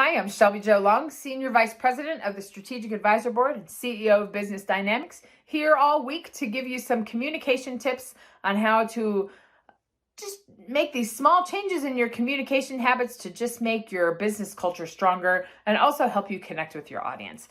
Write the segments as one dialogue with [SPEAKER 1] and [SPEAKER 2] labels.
[SPEAKER 1] Hi, I'm Shelby Jo Long, Senior Vice President of the Strategic Advisor Board and CEO of Business Dynamics, here all week to give you some communication tips on how to just make these small changes in your communication habits to just make your business culture stronger and also help you connect with your audience.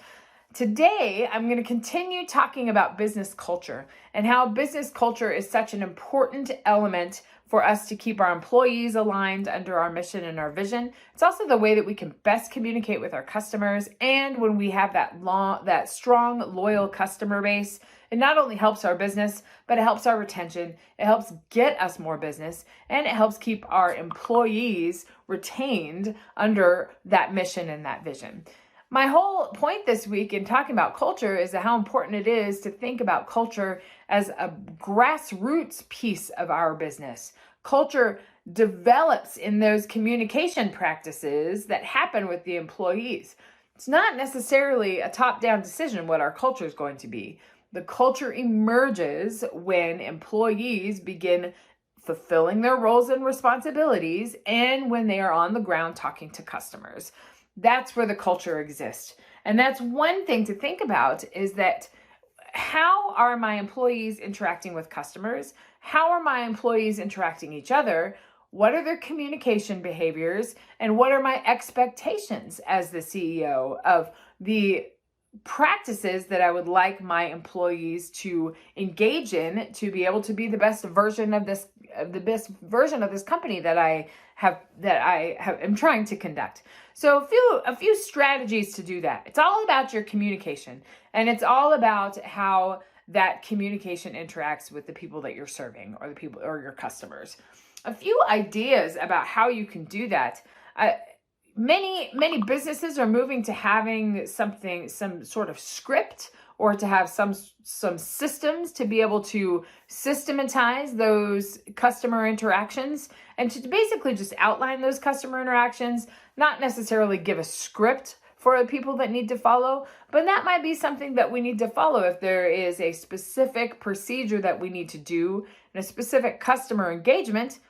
[SPEAKER 1] Today, I'm going to continue talking about business culture and how business culture is such an important element for us to keep our employees aligned under our mission and our vision. It's also the way that we can best communicate with our customers. And when we have that strong, loyal customer base, it not only helps our business, but it helps our retention. It helps get us more business, and it helps keep our employees retained under that mission and that vision. My whole point this week in talking about culture is how important it is to think about culture as a grassroots piece of our business. Culture develops in those communication practices that happen with the employees. It's not necessarily a top-down decision what our culture is going to be. The culture emerges when employees begin fulfilling their roles and responsibilities and when they are on the ground talking to customers. That's where the culture exists. And that's one thing to think about, is that how are my employees interacting with customers? How are my employees interacting each other? What are their communication behaviors? And what are my expectations as the CEO of the practices that I would like my employees to engage in to be able to be the best version of this company that I am trying to conduct. So a few strategies to do that. It's all about your communication, and it's all about how that communication interacts with the people that you're serving or the people or your customers. A few ideas about how you can do that. Many businesses are moving to having some sort of script, or to have some systems to be able to systematize those customer interactions and to basically just outline those customer interactions, not necessarily give a script for the people that need to follow, but that might be something that we need to follow if there is a specific procedure that we need to do and a specific customer engagement.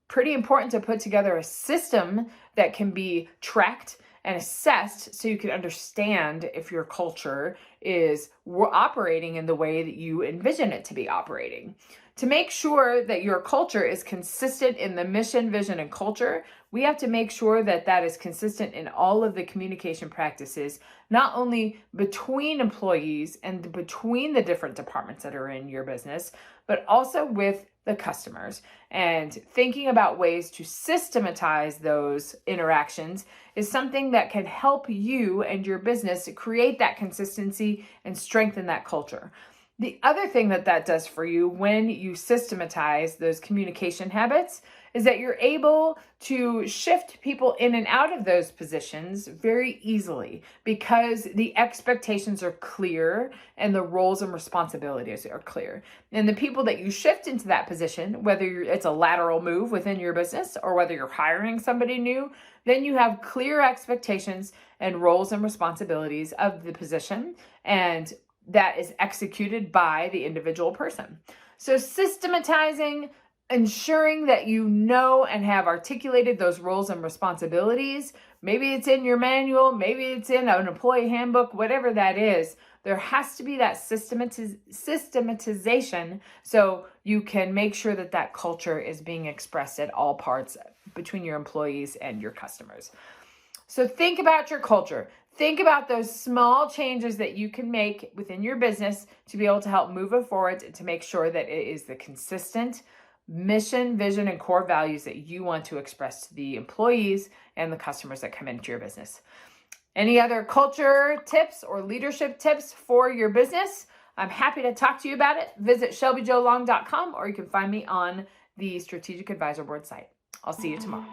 [SPEAKER 1] Pretty important to put together a system that can be tracked and assessed so you can understand if your culture is operating in the way that you envision it to be operating. To make sure that your culture is consistent in the mission, vision, and culture, we have to make sure that that is consistent in all of the communication practices, not only between employees and between the different departments that are in your business, but also with the customers. And thinking about ways to systematize those interactions is something that can help you and your business to create that consistency and strengthen that culture. The other thing that does for you when you systematize those communication habits is that you're able to shift people in and out of those positions very easily because the expectations are clear and the roles and responsibilities are clear. And the people that you shift into that position, whether it's a lateral move within your business or whether you're hiring somebody new, then you have clear expectations and roles and responsibilities of the position, and that is executed by the individual person. So systematizing, ensuring that you know and have articulated those roles and responsibilities. Maybe it's in your manual, maybe it's in an employee handbook, whatever that is. There has to be that systematization so you can make sure that that culture is being expressed at all parts between your employees and your customers. So think about your culture. Think about those small changes that you can make within your business to be able to help move it forward and to make sure that it is the consistent mission, vision, and core values that you want to express to the employees and the customers that come into your business. Any other culture tips or leadership tips for your business? I'm happy to talk to you about it. Visit shelbyjolong.com, or you can find me on the Strategic Advisor Board site. I'll see you tomorrow.